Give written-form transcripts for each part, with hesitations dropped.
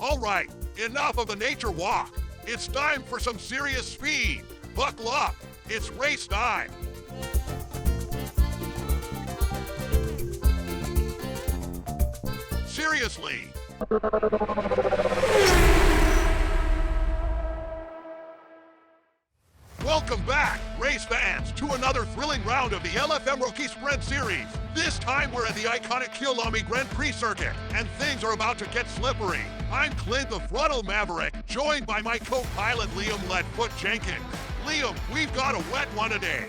All right, enough of the nature walk. It's time for some serious speed. Buckle up. It's race time. Seriously. Welcome back, race fans, to another thrilling round of the LFM Rookie Sprint Series. This time we're at the iconic Kyalami Grand Prix circuit, and things are about to get slippery. I'm Clint the Throttle Maverick, joined by my co-pilot Liam Leadfoot Jenkins. Liam, we've got a wet one today.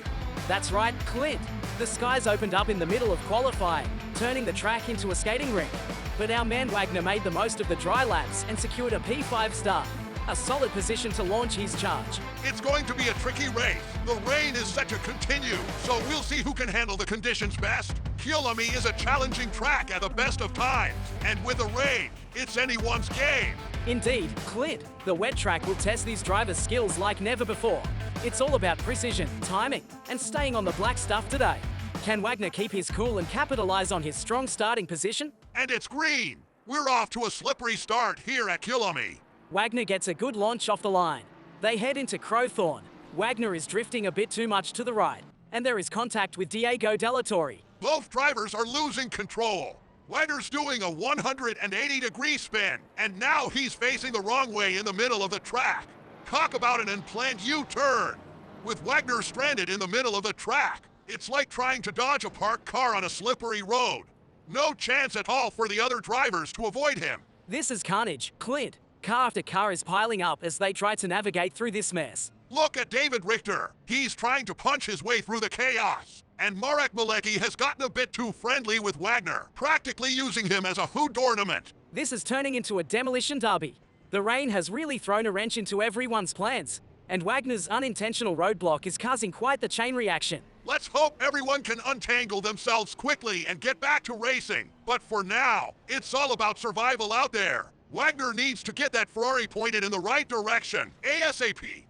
That's right, Clint. The skies opened up in the middle of qualifying, turning the track into a skating rink. But our man Wagner made the most of the dry laps and secured a P5 start. A solid position to launch his charge. It's going to be a tricky race. The rain is set to continue, so we'll see who can handle the conditions best. Kyalami is a challenging track at the best of times, and with the rain, it's anyone's game. Indeed, Clint. The wet track will test these drivers' skills like never before. It's all about precision, timing, and staying on the black stuff today. Can Wagner keep his cool and capitalize on his strong starting position? And it's green. We're off to a slippery start here at Kyalami. Wagner gets a good launch off the line. They head into Crowthorne. Wagner is drifting a bit too much to the right, and there is contact with Diego Delatorre. Both drivers are losing control. Wagner's doing a 180-degree spin, and now he's facing the wrong way in the middle of the track. Talk about an unplanned U-turn. With Wagner stranded in the middle of the track, it's like trying to dodge a parked car on a slippery road. No chance at all for the other drivers to avoid him. This is carnage, Clint. Car after car is piling up as they try to navigate through this mess. Look at David Richter. He's trying to punch his way through the chaos. And Marek Malecki has gotten a bit too friendly with Wagner, practically using him as a hood ornament. This is turning into a demolition derby. The rain has really thrown a wrench into everyone's plans, and Wagner's unintentional roadblock is causing quite the chain reaction. Let's hope everyone can untangle themselves quickly and get back to racing. But for now, it's all about survival out there. Wagner needs to get that Ferrari pointed in the right direction, ASAP.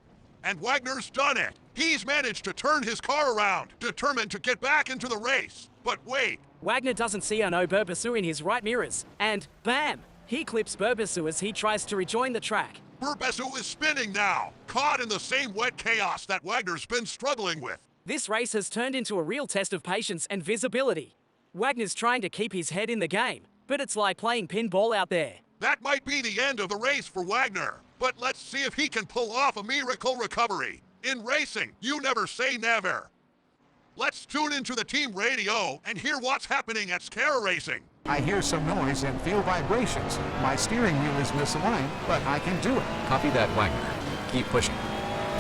And Wagner's done it. He's managed to turn his car around, determined to get back into the race. But wait. Wagner doesn't see Arnaud Burbassou in his right mirrors, and bam! He clips Burbassou as he tries to rejoin the track. Burbassou is spinning now, caught in the same wet chaos that Wagner's been struggling with. This race has turned into a real test of patience and visibility. Wagner's trying to keep his head in the game, but it's like playing pinball out there. That might be the end of the race for Wagner, but let's see if he can pull off a miracle recovery. In racing, you never say never. Let's tune into the team radio and hear what's happening at Scara Racing. I hear some noise and feel vibrations. My steering wheel is misaligned, but I can do it. Copy that, Wagner. Keep pushing.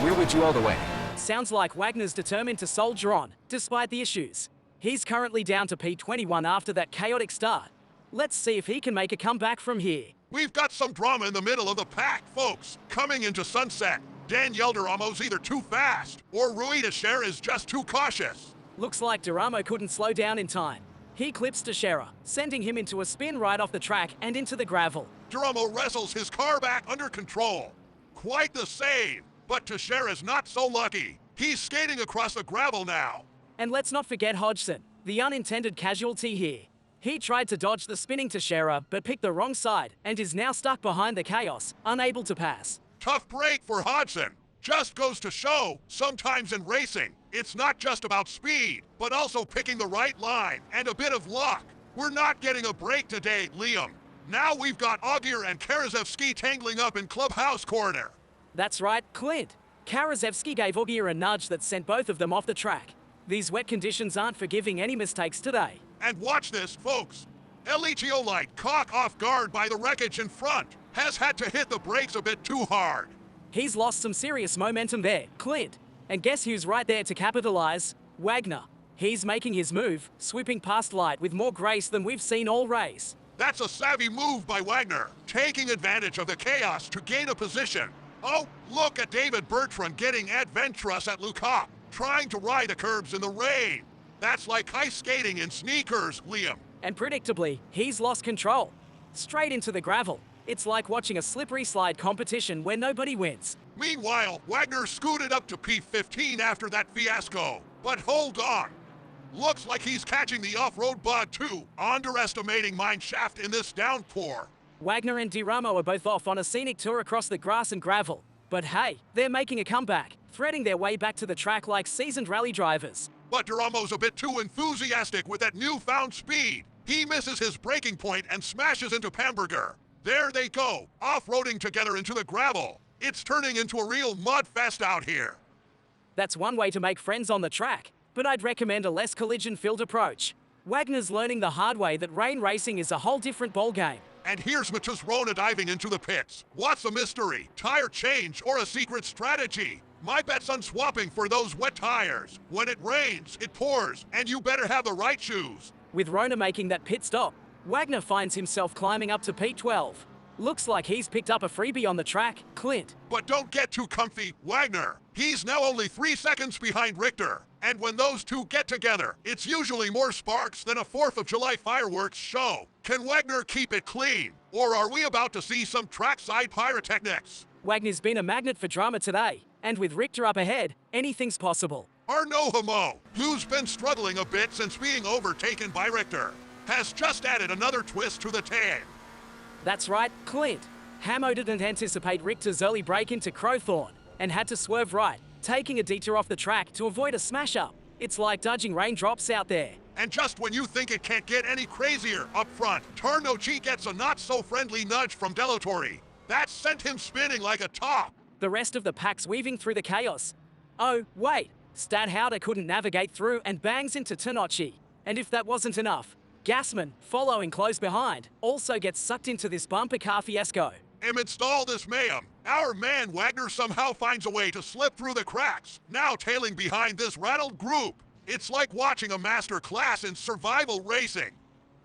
We're with you all the way. Sounds like Wagner's determined to soldier on, despite the issues. He's currently down to P21 after that chaotic start. Let's see if he can make a comeback from here. We've got some drama in the middle of the pack, folks. Coming into sunset, Daniel Duramo's either too fast or Rui Teixeira is just too cautious. Looks like Duramo couldn't slow down in time. He clips Teixeira, sending him into a spin right off the track and into the gravel. Duramo wrestles his car back under control. Quite the save, but Teixeira's not so lucky. He's skating across the gravel now. And let's not forget Hodgson, the unintended casualty here. He tried to dodge the spinning Teixeira, but picked the wrong side and is now stuck behind the chaos, unable to pass. Tough break for Hodgson. Just goes to show, sometimes in racing, it's not just about speed, but also picking the right line and a bit of luck. We're not getting a break today, Liam. Now we've got Augier and Karaszewski tangling up in Clubhouse Corner. That's right, Clint. Karaszewski gave Augier a nudge that sent both of them off the track. These wet conditions aren't forgiving any mistakes today. And watch this, folks. Eligiolite, caught off guard by the wreckage in front, has had to hit the brakes a bit too hard. He's lost some serious momentum there, Clint. And guess who's right there to capitalize? Wagner. He's making his move, sweeping past Light with more grace than we've seen all race. That's a savvy move by Wagner, taking advantage of the chaos to gain a position. Oh, look at David Bertrand getting adventurous at Le Cap, trying to ride the curbs in the rain. That's like ice skating in sneakers, Liam. And predictably, he's lost control. Straight into the gravel. It's like watching a slippery slide competition where nobody wins. Meanwhile, Wagner scooted up to P15 after that fiasco. But hold on. Looks like he's catching the off-road bug too, underestimating mine shaft in this downpour. Wagner and DiRamo are both off on a scenic tour across the grass and gravel. But hey, they're making a comeback, threading their way back to the track like seasoned rally drivers. But DiRamo's a bit too enthusiastic with that newfound speed. He misses his braking point and smashes into Pamberger. There they go, off-roading together into the gravel. It's turning into a real mud fest out here. That's one way to make friends on the track, but I'd recommend a less collision-filled approach. Wagner's learning the hard way that rain racing is a whole different ballgame. And here's Matheus Rona diving into the pits. What's the mystery? Tire change or a secret strategy? My bet's on swapping for those wet tires. When it rains, it pours, and you better have the right shoes. With Rona making that pit stop, Wagner finds himself climbing up to P12. Looks like he's picked up a freebie on the track, Clint. But don't get too comfy, Wagner. He's now only 3 seconds behind Richter. And when those two get together, it's usually more sparks than a 4th of July fireworks show. Can Wagner keep it clean? Or are we about to see some trackside pyrotechnics? Wagner's been a magnet for drama today, and with Richter up ahead, anything's possible. Arnaud Hamo, who's been struggling a bit since being overtaken by Richter, has just added another twist to the tale. That's right, Clint. Hamo didn't anticipate Richter's early break into Crowthorne and had to swerve right, taking a detour off the track to avoid a smash-up. It's like dodging raindrops out there. And just when you think it can't get any crazier up front, Ternocchi gets a not-so-friendly nudge from Delatorre. That sent him spinning like a top. The rest of the pack's weaving through the chaos. Oh, wait. Stadthalter couldn't navigate through and bangs into Ternocchi. And if that wasn't enough, Gassman, following close behind, also gets sucked into this bumper car fiasco. Amidst all this mayhem, our man Wagner somehow finds a way to slip through the cracks, now tailing behind this rattled group. It's like watching a master class in survival racing.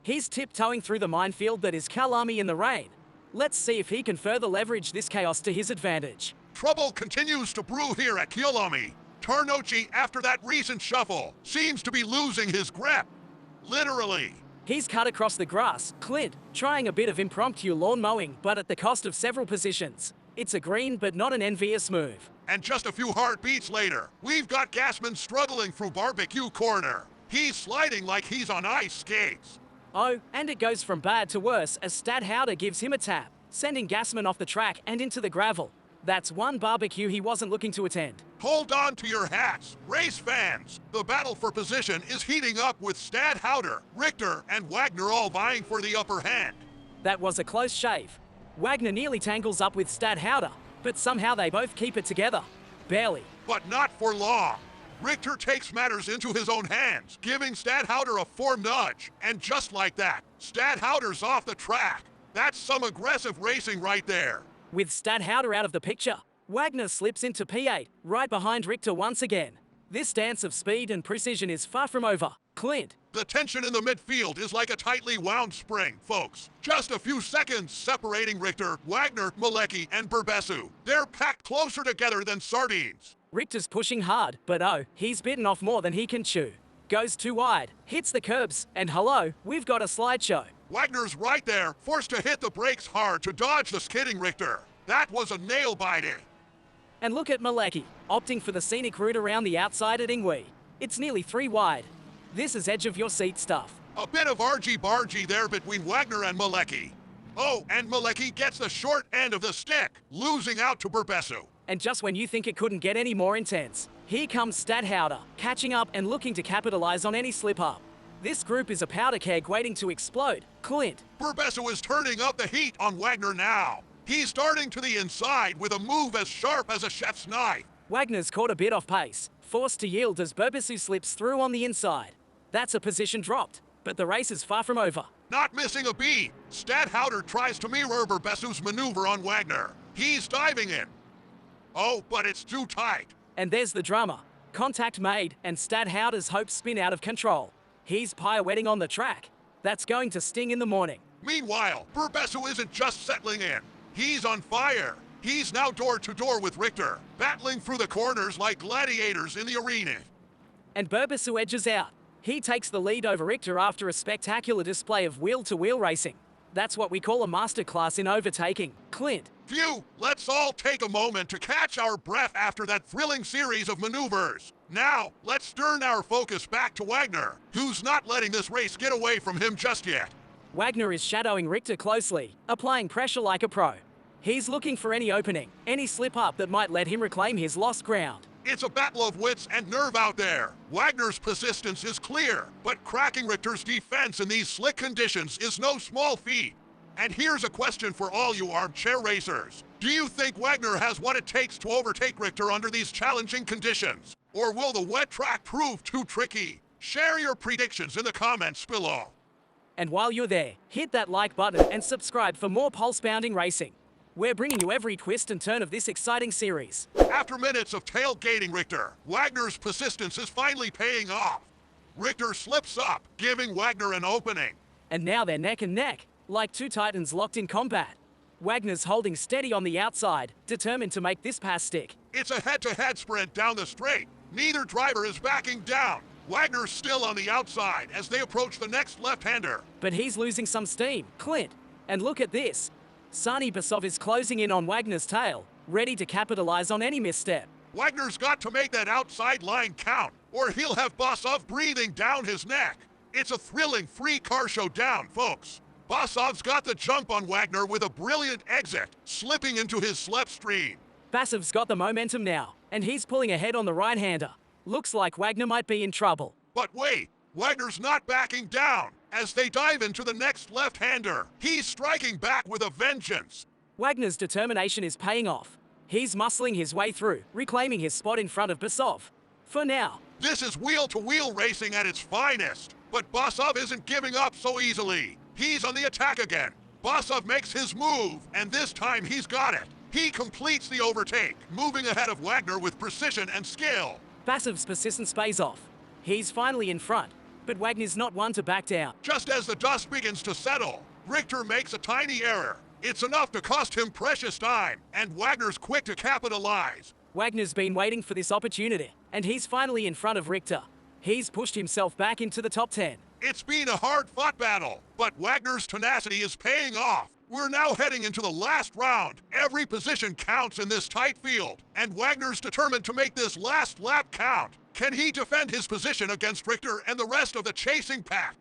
He's tiptoeing through the minefield that is Kyalami in the rain. Let's see if he can further leverage this chaos to his advantage. Trouble continues to brew here at Kyalami. Ternocchi, after that recent shuffle, seems to be losing his grip. Literally. He's cut across the grass, Clint, trying a bit of impromptu lawn mowing, but at the cost of several positions. It's a green but not an envious move. And just a few heartbeats later, we've got Gassman struggling through Barbecue Corner. He's sliding like he's on ice skates. Oh, and it goes from bad to worse as Stadthalter gives him a tap, sending Gassman off the track and into the gravel. That's one barbecue he wasn't looking to attend. Hold on to your hats, race fans. The battle for position is heating up with Stadthalter, Richter, and Wagner all vying for the upper hand. That was a close shave. Wagner nearly tangles up with Stadthalter, but somehow they both keep it together. Barely. But not for long. Richter takes matters into his own hands, giving Stadthalter a form nudge. And just like that, Stadthalter's off the track. That's some aggressive racing right there. With Stadthalter out of the picture, Wagner slips into P8, right behind Richter once again. This dance of speed and precision is far from over. Clint. The tension in the midfield is like a tightly wound spring, folks. Just a few seconds separating Richter, Wagner, Malecki, and Berbesu. They're packed closer together than sardines. Richter's pushing hard, but oh, he's bitten off more than he can chew. Goes too wide, hits the curbs, and hello, we've got a slideshow. Wagner's right there, forced to hit the brakes hard to dodge the skidding Richter. That was a nail-biter. And look at Malecki, opting for the scenic route around the outside at Ingwe. It's nearly 3 wide. This is edge-of-your-seat stuff. A bit of argy-bargy there between Wagner and Malecki. Oh, and Malecki gets the short end of the stick, losing out to Berbesu. And just when you think it couldn't get any more intense, here comes Stadthalter, catching up and looking to capitalize on any slip-up. This group is a powder keg waiting to explode. Clint. Berbesu is turning up the heat on Wagner now. He's starting to the inside with a move as sharp as a chef's knife. Wagner's caught a bit off pace, forced to yield as Berbesu slips through on the inside. That's a position dropped, but the race is far from over. Not missing a beat, Stadthalter tries to mirror Berbesu's maneuver on Wagner. He's diving in. Oh, but it's too tight. And there's the drama. Contact made, and Stadthalter's hopes spin out of control. He's pirouetting on the track. That's going to sting in the morning. Meanwhile, Berbesu isn't just settling in. He's on fire. He's now door-to-door with Richter, battling through the corners like gladiators in the arena. And Berbesu edges out. He takes the lead over Richter after a spectacular display of wheel-to-wheel racing. That's what we call a masterclass in overtaking. Clint. Phew, let's all take a moment to catch our breath after that thrilling series of maneuvers. Now, let's turn our focus back to Wagner, who's not letting this race get away from him just yet. Wagner is shadowing Richter closely, applying pressure like a pro. He's looking for any opening, any slip-up that might let him reclaim his lost ground. It's a battle of wits and nerve out there. Wagner's persistence is clear, but cracking Richter's defense in these slick conditions is no small feat. And here's a question for all you armchair racers. Do you think Wagner has what it takes to overtake Richter under these challenging conditions? Or will the wet track prove too tricky? Share your predictions in the comments below. And while you're there, hit that like button and subscribe for more pulse-pounding racing. We're bringing you every twist and turn of this exciting series. After minutes of tailgating Richter, Wagner's persistence is finally paying off. Richter slips up, giving Wagner an opening. And now they're neck and neck, like two titans locked in combat. Wagner's holding steady on the outside, determined to make this pass stick. It's a head-to-head sprint down the straight. Neither driver is backing down. Wagner's still on the outside as they approach the next left-hander. But he's losing some steam, Clint. And look at this. Sani Basov is closing in on Wagner's tail, ready to capitalize on any misstep. Wagner's got to make that outside line count, or he'll have Basov breathing down his neck. It's a thrilling free car showdown, folks. Basov's got the jump on Wagner with a brilliant exit, slipping into his slipstream. Basov's got the momentum now, and he's pulling ahead on the right-hander. Looks like Wagner might be in trouble. But wait, Wagner's not backing down. As they dive into the next left-hander, he's striking back with a vengeance. Wagner's determination is paying off. He's muscling his way through, reclaiming his spot in front of Basov. For now. This is wheel-to-wheel racing at its finest. But Basov isn't giving up so easily. He's on the attack again. Basov makes his move, and this time he's got it. He completes the overtake, moving ahead of Wagner with precision and skill. Basov's persistence pays off. He's finally in front, but Wagner's not one to back down. Just as the dust begins to settle, Richter makes a tiny error. It's enough to cost him precious time, and Wagner's quick to capitalize. Wagner's been waiting for this opportunity, and he's finally in front of Richter. He's pushed himself back into the top 10. It's been a hard-fought battle, but Wagner's tenacity is paying off. We're now heading into the last round. Every position counts in this tight field, and Wagner's determined to make this last lap count. Can he defend his position against Richter and the rest of the chasing pack?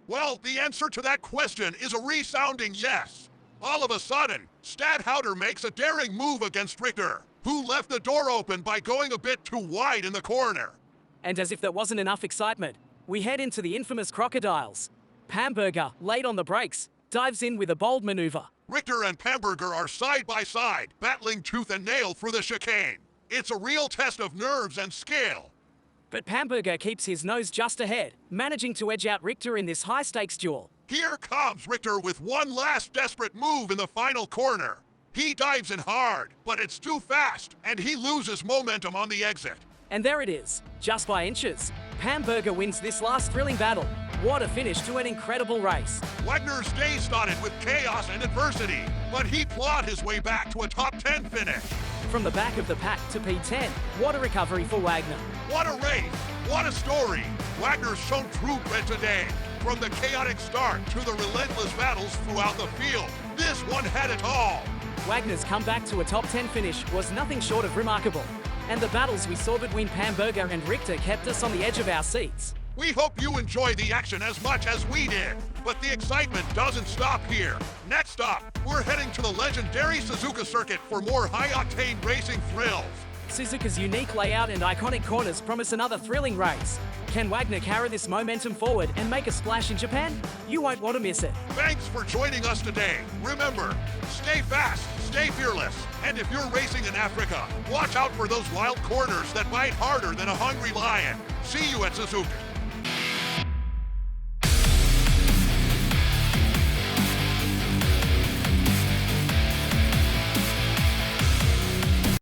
Well, the answer to that question is a resounding yes. All of a sudden, Stadthalter makes a daring move against Richter, who left the door open by going a bit too wide in the corner. And as if that wasn't enough excitement, we head into the infamous crocodiles. Pamberger, late on the brakes, dives in with a bold maneuver. Richter and Pamberger are side by side, battling tooth and nail through the chicane. It's a real test of nerves and skill. But Pamberger keeps his nose just ahead, managing to edge out Richter in this high-stakes duel. Here comes Richter with one last desperate move in the final corner. He dives in hard, but it's too fast, and he loses momentum on the exit. And there it is, just by inches. Pamberger wins this last thrilling battle. What a finish to an incredible race. Wagner's day started with chaos and adversity, but he clawed his way back to a top 10 finish. From the back of the pack to P10, what a recovery for Wagner. What a race! What a story! Wagner's shown true grit today. From the chaotic start to the relentless battles throughout the field, this one had it all. Wagner's comeback to a top 10 finish was nothing short of remarkable. And the battles we saw between Pamberger and Richter kept us on the edge of our seats. We hope you enjoyed the action as much as we did. But the excitement doesn't stop here. Next up, we're heading to the legendary Suzuka circuit for more high-octane racing thrills. Suzuka's unique layout and iconic corners promise another thrilling race. Can Wagner carry this momentum forward and make a splash in Japan? You won't want to miss it. Thanks for joining us today. Remember, stay fast, stay fearless, and if you're racing in Africa, watch out for those wild corners that bite harder than a hungry lion. See you at Suzuka.